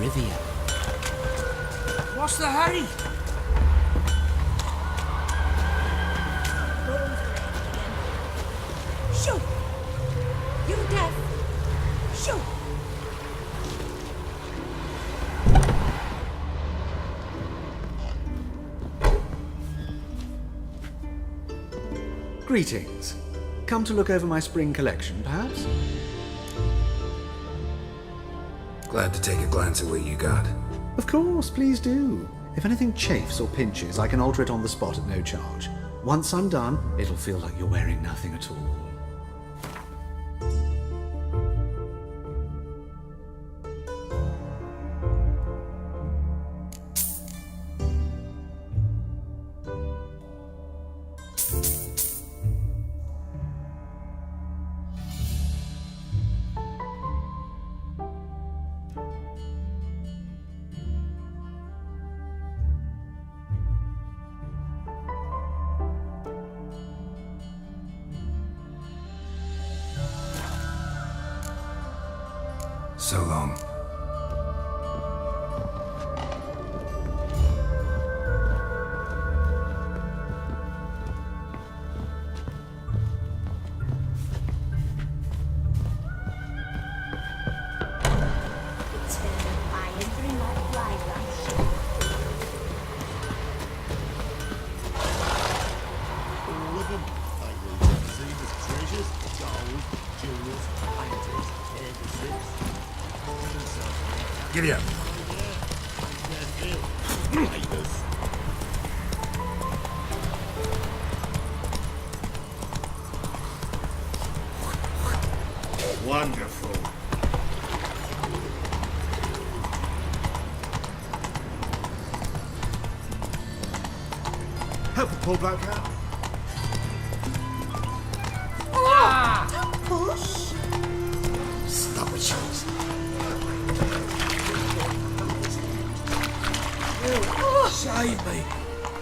Olivia. What's the hurry? Shoot! You deaf! Shoot! Greetings. Come to look over my spring collection, perhaps? Glad to take a glance at what you got. Of course, please do. If anything chafes or pinches, I can alter it on the spot at no charge. Once I'm done, it'll feel like you're wearing nothing at all. So long. Giddy up. Wonderful. Help the poor bloke out. Push! Stop it, Charles. Save me.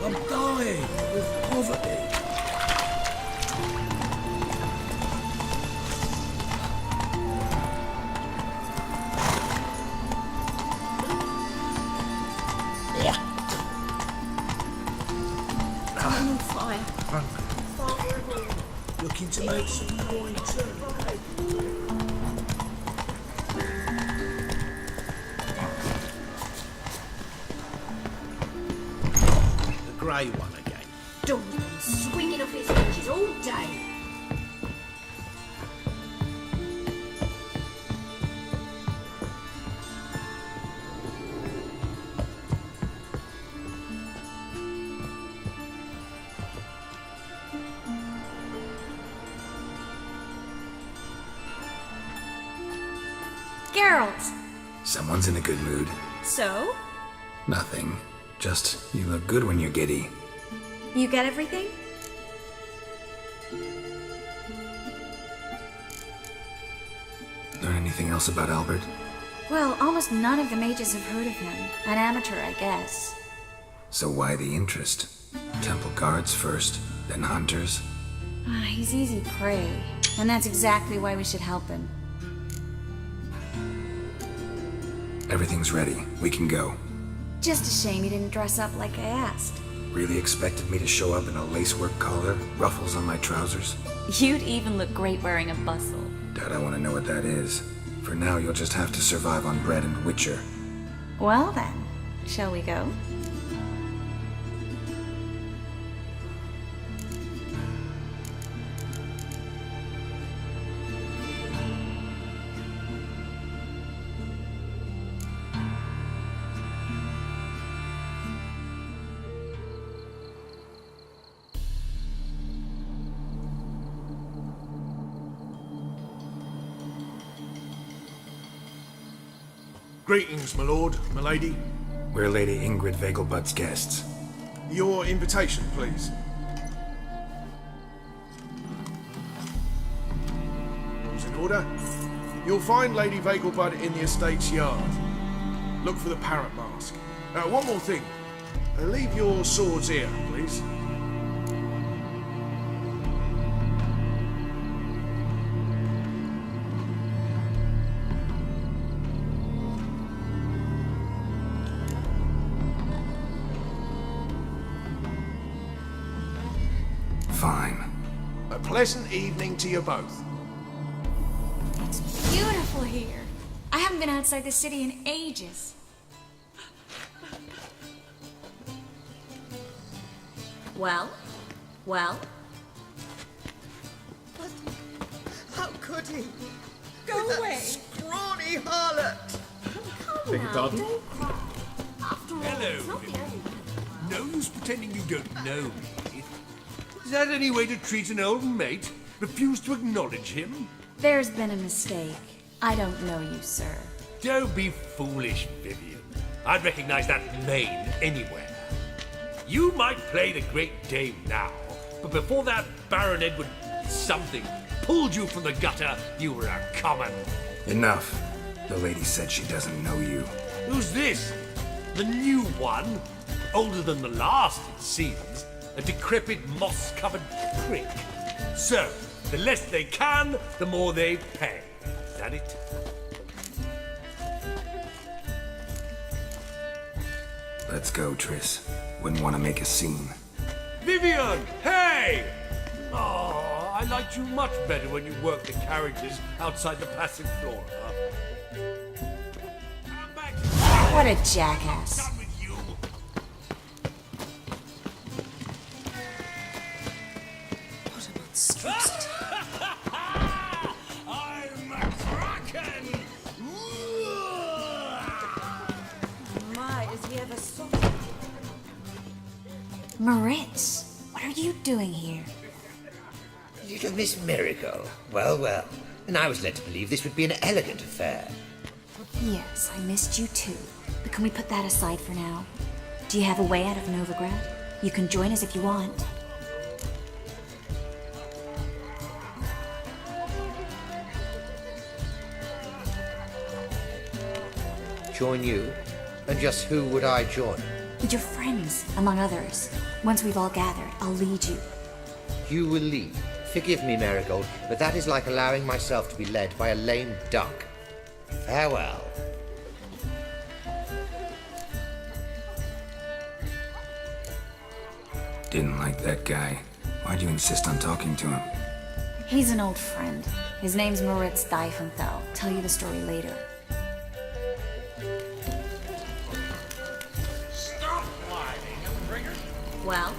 I'm dying with poverty. I'm on fire. Looking to make some coin too. The grey one again. Dawn's been swinging off his hinges all day. Geralt! Someone's in a good mood. So? Nothing. Just, you look good when you're giddy. You get everything? Learn anything else about Albert? Well, almost none of the mages have heard of him. An amateur, I guess. So why the interest? Temple guards first, then hunters? He's easy prey. And that's exactly why we should help him. Everything's ready. We can go. Just a shame he didn't dress up like I asked. Really expected me to show up in a lacework collar, ruffles on my trousers? You'd even look great wearing a bustle. Doubt I want to know what that is. For now, you'll just have to survive on bread and Witcher. Well then, shall we go? Greetings, my lord, my lady. We're Lady Ingrid Vegelbud's guests. Your invitation, please. All's in order. You'll find Lady Vegelbud in the estate's yard. Look for the parrot mask. One more thing. Leave your swords here, please. Fine. A pleasant evening to you both. It's beautiful here. I haven't been outside the city in ages. Well? Well? How could he? Go away! Scrawny harlot! Beg your pardon? Hello, Vivian. No use pretending you don't know me. Is that any way to treat an old mate? Refuse to acknowledge him? There's been a mistake. I don't know you, sir. Don't be foolish, Vivian. I'd recognize that mane anywhere. You might play the great dame now, but before that Baron Edward something pulled you from the gutter, you were a common. Enough. The lady said she doesn't know you. Who's this? The new one? Older than the last, it seems. A decrepit, moss-covered prick. So, the less they can, the more they pay. Is that it? Let's go, Triss. Wouldn't want to make a scene. Vivian! Hey! Oh, I liked you much better when you worked the carriages outside the passing floor, huh? Come back. What a jackass. Done with you. What a monstrosity. I'm a kraken! My, is he ever so... Moritz, what are you doing here? Little Miss Miracle. Well, well. And I was led to believe this would be an elegant affair. Yes, I missed you too. But can we put that aside for now? Do you have a way out of Novigrad? You can join us if you want. Join you? And just who would I join? Your friends, among others. Once we've all gathered, I'll lead you. You will lead. Forgive me, Marigold, but that is like allowing myself to be led by a lame duck. Farewell. Didn't like that guy. Why'd you insist on talking to him? He's an old friend. His name's Moritz Diefenthal. Tell you the story later. Stop whining, Bringer. Well?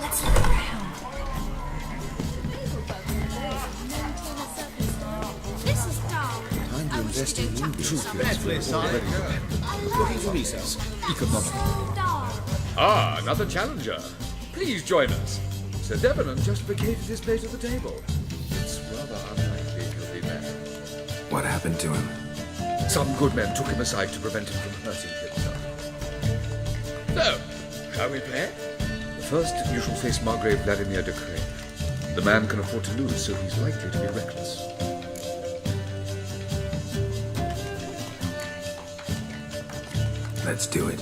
Let's look around. This is dark. Time to invest in new business. Looking for reasons. Economic. Dark. Ah, another challenger. Please join us. Sir Debenham just vacated his place at the table. It's rather unlikely he'll be back. What happened to him? Some good men took him aside to prevent him from hurting himself. So, shall we play? First, you shall face Margrave Vladimir de Craig. The man can afford to lose, so he's likely to be reckless. Let's do it.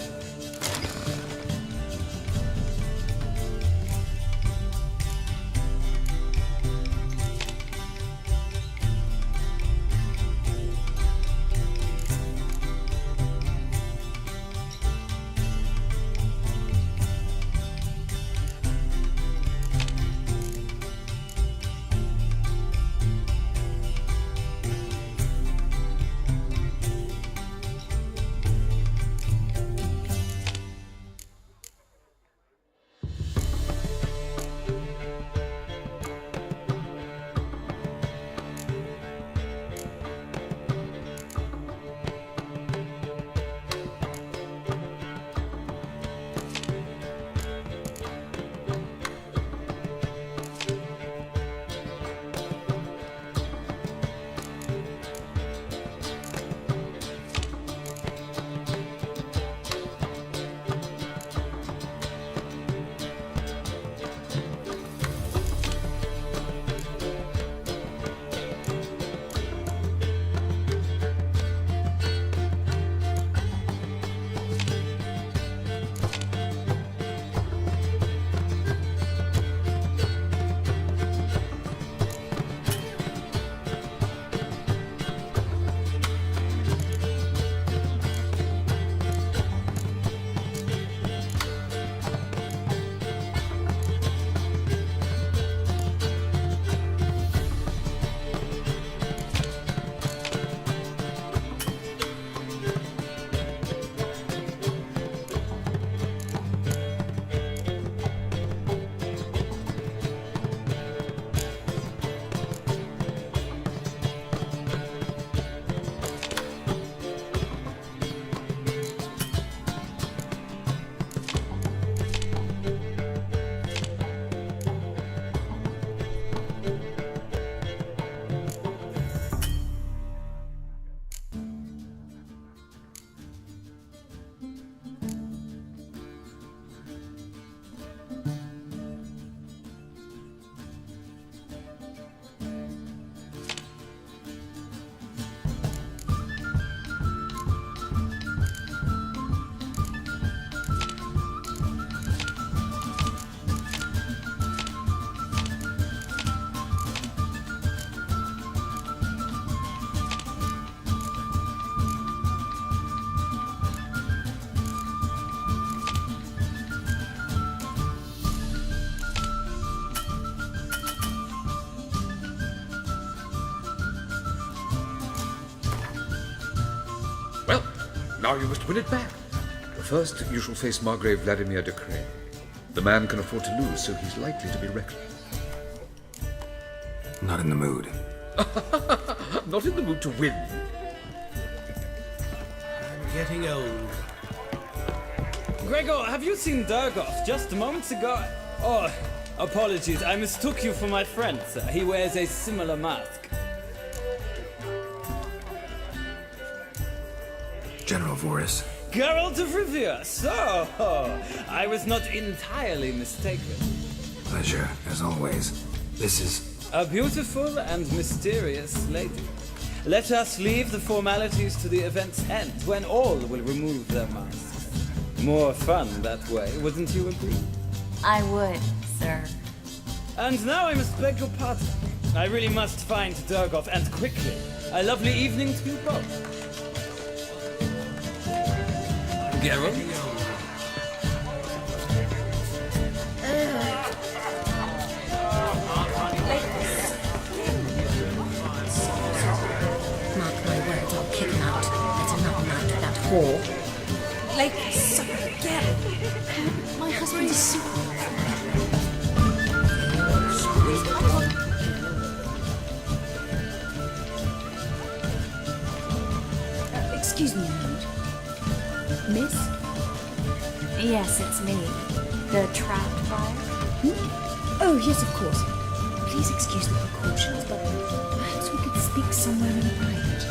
Well, now you must win it back. But first, you shall face Margrave Vladimir de Cray. The man can afford to lose, so he's likely to be reckless. Not in the mood. Not in the mood to win. I'm getting old. Gregor, have you seen Durgoff just moments ago? Oh, apologies, I mistook you for my friend, sir. He wears a similar mask. General Voris. Geralt of Rivia, so I was not entirely mistaken. Pleasure, as always. This is... A beautiful and mysterious lady. Let us leave the formalities to the event's end, when all will remove their masks. More fun that way, wouldn't you agree? I would, sir. And now I must beg your pardon. I really must find Durgoff, and quickly. A lovely evening to you both. Geralt? Mark my words, I'll kick him out. That's another night with that whore. Like, sorry, again. My husband is so... Excuse me a moment. Miss? Yes, it's me. The trapped buyer? Oh, yes, of course. Please excuse the precautions, but perhaps we could speak somewhere in private.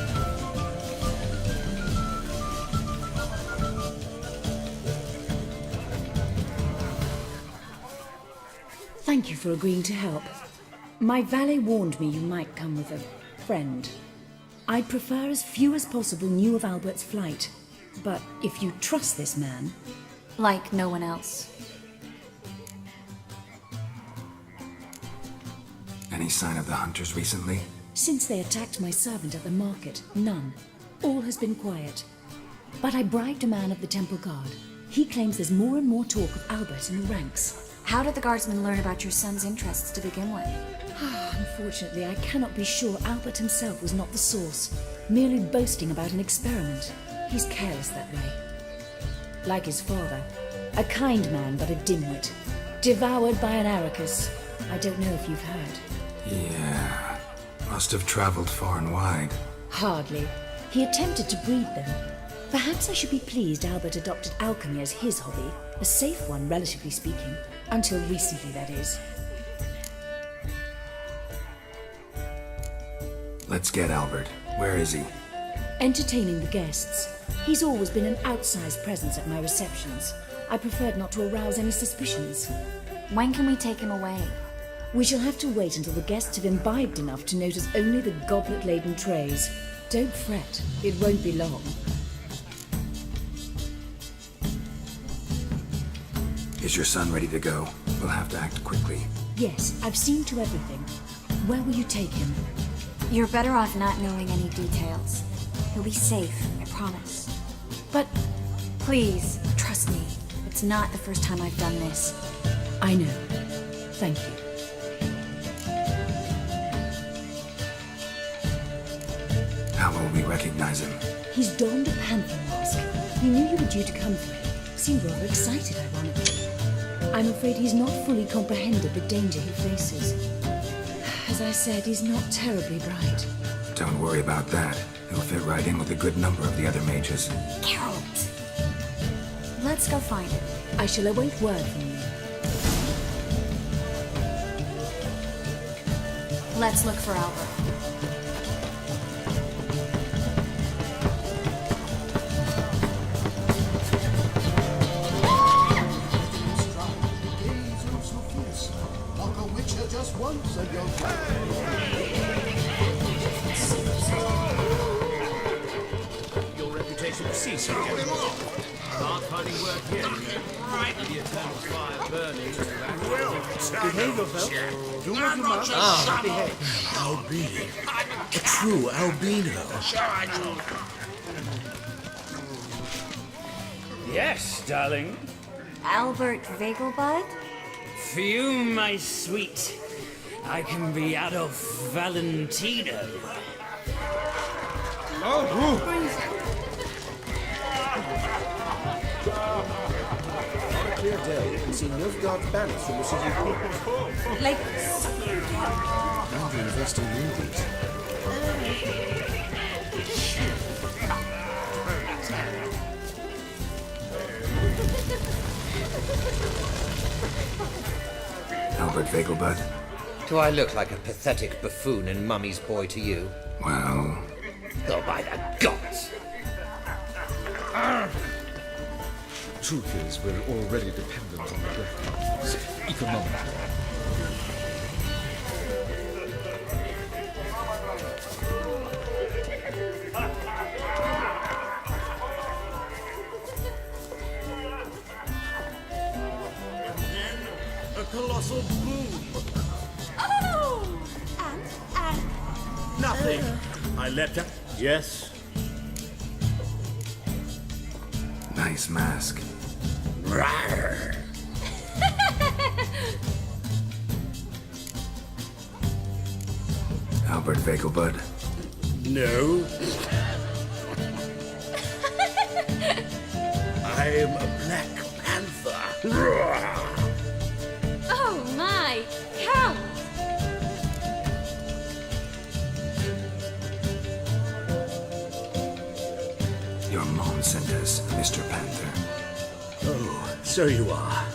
Thank you for agreeing to help. My valet warned me you might come with a friend. I'd prefer as few as possible knew of Albert's flight. But if you trust this man... Like no one else. Any sign of the hunters recently? Since they attacked my servant at the market, none. All has been quiet. But I bribed a man of the Temple Guard. He claims there's more and more talk of Albert in the ranks. How did the guardsmen learn about your son's interests to begin with? Unfortunately, I cannot be sure Albert himself was not the source, merely boasting about an experiment. He's careless that way. Like his father, a kind man but a dimwit, devoured by an Arrakis. I don't know if you've heard. Yeah. Must have traveled far and wide. Hardly. He attempted to breed them. Perhaps I should be pleased Albert adopted alchemy as his hobby, a safe one, relatively speaking. Until recently, that is. Let's get Albert. Where is he? Entertaining the guests. He's always been an outsized presence at my receptions. I preferred not to arouse any suspicions. When can we take him away? We shall have to wait until the guests have imbibed enough to notice only the goblet-laden trays. Don't fret, it won't be long. Is your son ready to go? We'll have to act quickly. Yes, I've seen to everything. Where will you take him? You're better off not knowing any details. He'll be safe, I promise. But... Please, trust me. It's not the first time I've done this. I know. Thank you. How will we recognize him? He's donned a panther mask. He knew you were due to come for him. Seemed rather excited, ironically. I'm afraid he's not fully comprehended the danger he faces. As I said, he's not terribly bright. Don't worry about that. He'll fit right in with a good number of the other mages. Geralt! Let's go find him. I shall await word from you. Let's look for Albert. Your reputation precedes you. Can't finding work here. Right. The eternal fire burning. Behave yourself. Do what you must. Behave. Albino. A true albino. Yes, darling. Albert Vegelbud? For you, my sweet, I can be Adolf Valentino. see Novgard's banners from the city hall. Like, Now they're investing in these. Albert Vegelbud? Do I look like a pathetic buffoon and mummy's boy to you? Well... Oh, by the gods! Truth is, we're already dependent on the Black Arts, economically. A colossal boom. oh! And... Nothing. I leapt up. Yes. Nice mask. Rawr. Albert Vegelbud? No. I'm a Black Panther. Rawr. Oh my! Count! Your mom sent us, Mr. Panther. Oh, so you are.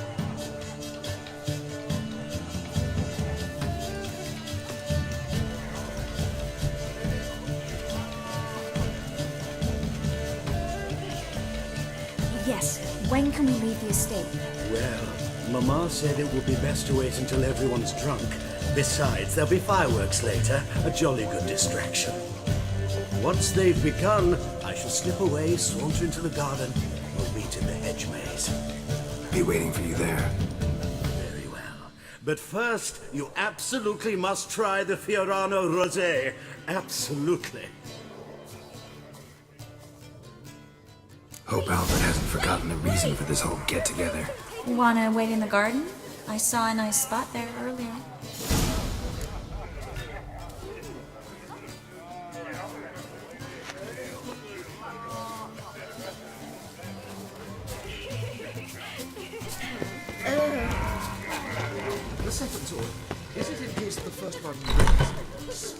Yes, when can we leave the estate? Well, Mama said it would be best to wait until everyone's drunk. Besides, there'll be fireworks later, a jolly good distraction. Once they've begun, I shall slip away, saunter into the garden. We'll meet in the hedge maze. Be waiting for you there. Very well. But first, you absolutely must try the Fiorano Rosé. Absolutely. Hope Albert hasn't forgotten the reason for this whole get-together. Wanna wait in the garden? I saw a nice spot there earlier. The second sword. Is it in case the first one breaks?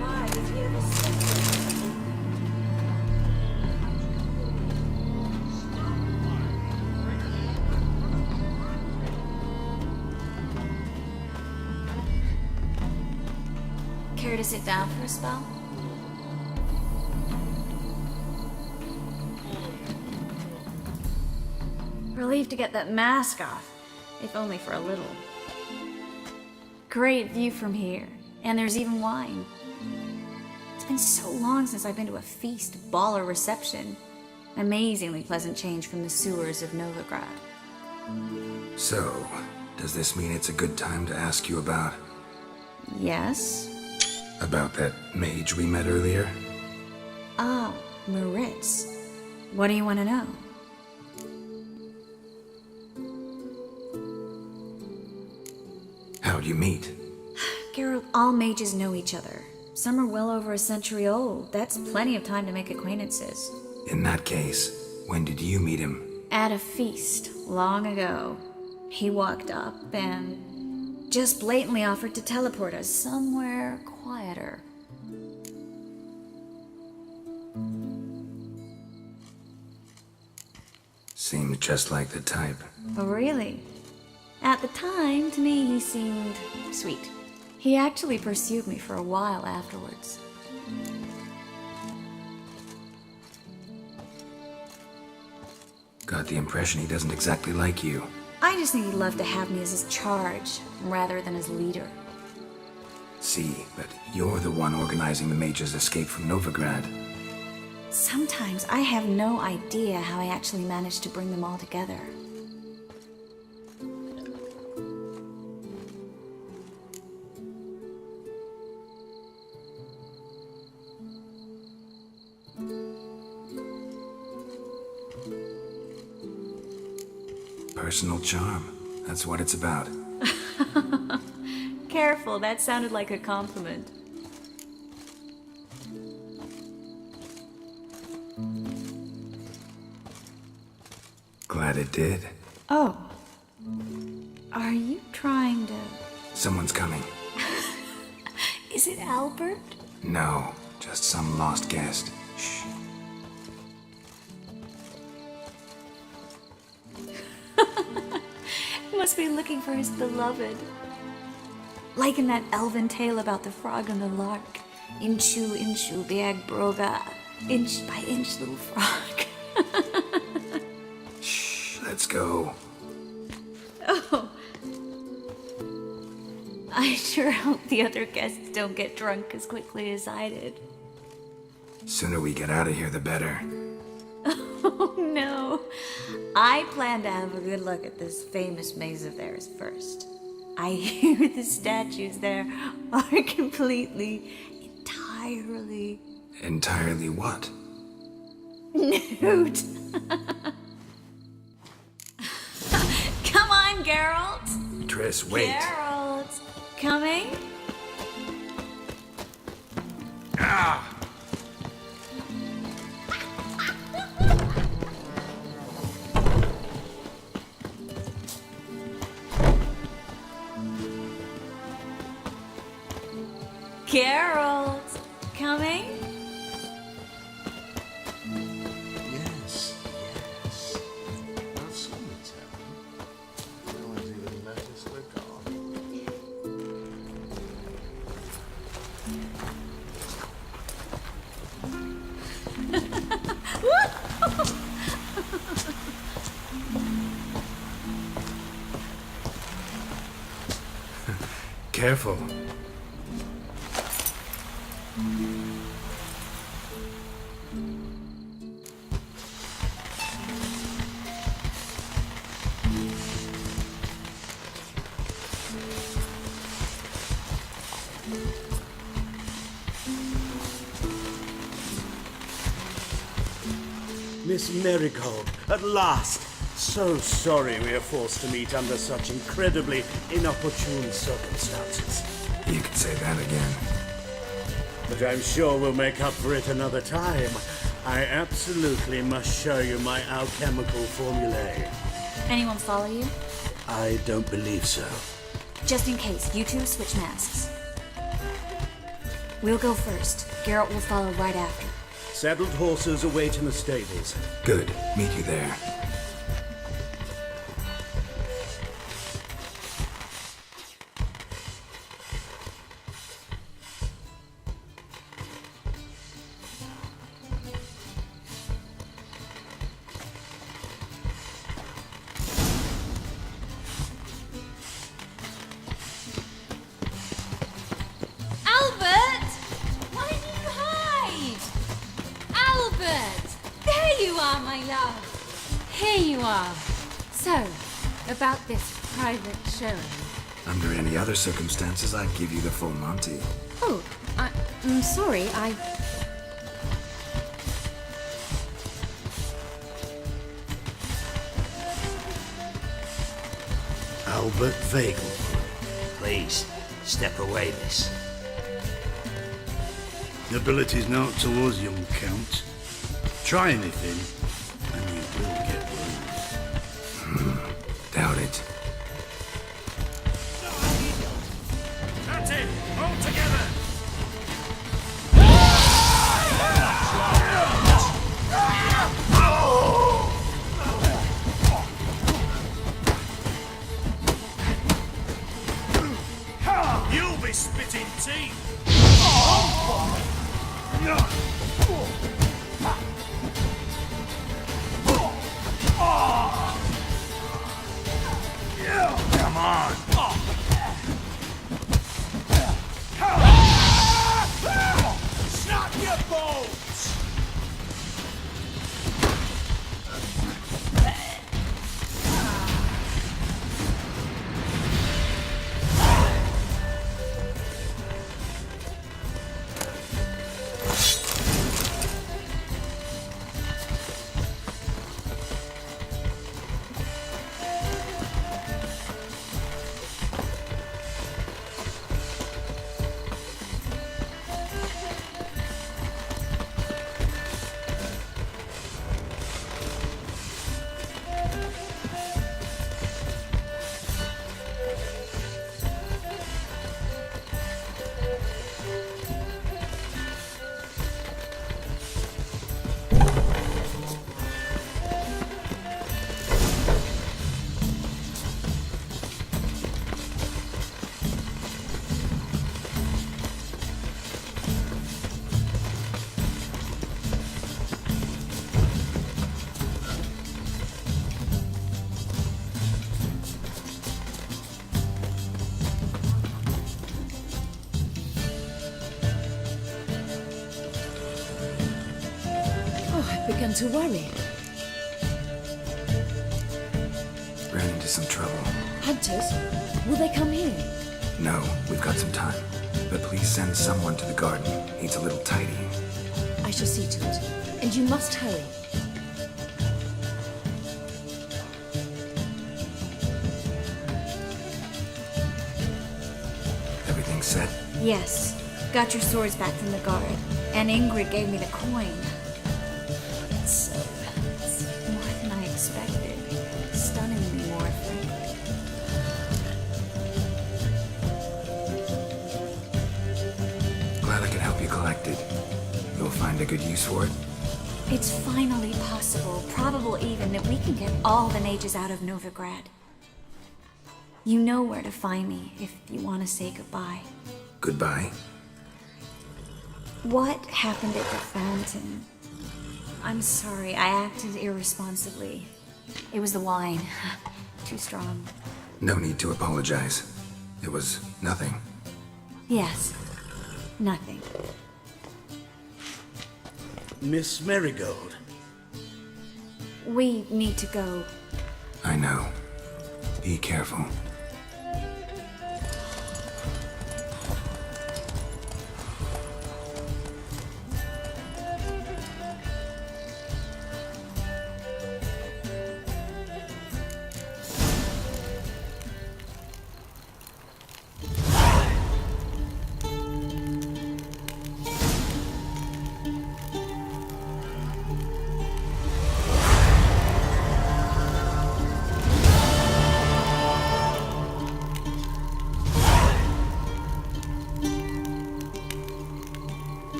My, is he ever so... Care to sit down for a spell? Relieved to get that mask off, if only for a little. Great view from here, and there's even wine. It's been so long since I've been to a feast, ball, or reception. Amazingly pleasant change from the sewers of Novigrad. So, does this mean it's a good time to ask you about... Yes? about that mage we met earlier? Oh, Maritz. What do you want to know? How'd you meet? Geralt, all mages know each other. Some are well over a century old. That's plenty of time to make acquaintances. In that case, when did you meet him? At a feast, long ago. He walked up and just blatantly offered to teleport us somewhere quieter. Seemed just like the type. Oh, really? At the time, to me, he seemed sweet. He actually pursued me for a while afterwards. Got the impression he doesn't exactly like you. I just think he'd love to have me as his charge, rather than his leader. See, but you're the one organizing the mage's escape from Novigrad. Sometimes I have no idea how I actually managed to bring them all together. Personal charm. That's what it's about. Careful, that sounded like a compliment. Glad it did. Oh. Are you trying to... Someone's coming. Is it Albert? No, just some lost guest. Shh. Must be looking for his beloved. Like in that elven tale about the frog and the lark. Inchu, inchu, biag broga. Inch by inch, little frog. Shh, let's go. Oh. I sure hope the other guests don't get drunk as quickly as I did. Sooner we get out of here, the better. Oh no. I plan to have a good look at this famous maze of theirs first. I hear the statues there are entirely... Entirely what? Nude. Come on, Geralt. Triss, wait. Geralt. Coming? Ah! Geralt. Coming? Yes, yes. I've seen the town. No one's even noticed we're gone. Careful. Miss Marigold, at last! So sorry we are forced to meet under such incredibly inopportune circumstances. You can say that again. But I'm sure we'll make up for it another time. I absolutely must show you my alchemical formulae. Anyone follow you? I don't believe so. Just in case, you two switch masks. We'll go first. Geralt will follow right after. Saddled horses await in the stables. Good. Meet you there. Albert! Why do you hide? Albert! There you are, my love. Here you are. So, about this private showing. Under any other circumstances, I'd give you the full Monty. Oh, I'm sorry, Albert Vagel. Please, step away, miss. Nobility's not towards young Count. Try anything, and you will get one. Doubt it. That's it! All together! You'll be spitting teeth! Come on! Snap your bolts! begun to worry. Ran into some trouble. Hunters? Will they come here? No, we've got some time. But please send someone to the garden. Needs a little tidying. I shall see to it. And you must hurry. Everything set? Yes. Got your swords back from the guard. And Ingrid gave me the coin. It's more than I expected. Stunningly more, frankly. Glad I could help you collect it. You'll find a good use for it? It's finally possible, probable even, that we can get all the mages out of Novigrad. You know where to find me if you want to say goodbye. Goodbye? What happened at the fountain? I'm sorry, I acted irresponsibly. It was the wine. Too strong. No need to apologize. It was nothing. Yes. Nothing. Miss Marigold. We need to go. I know. Be careful.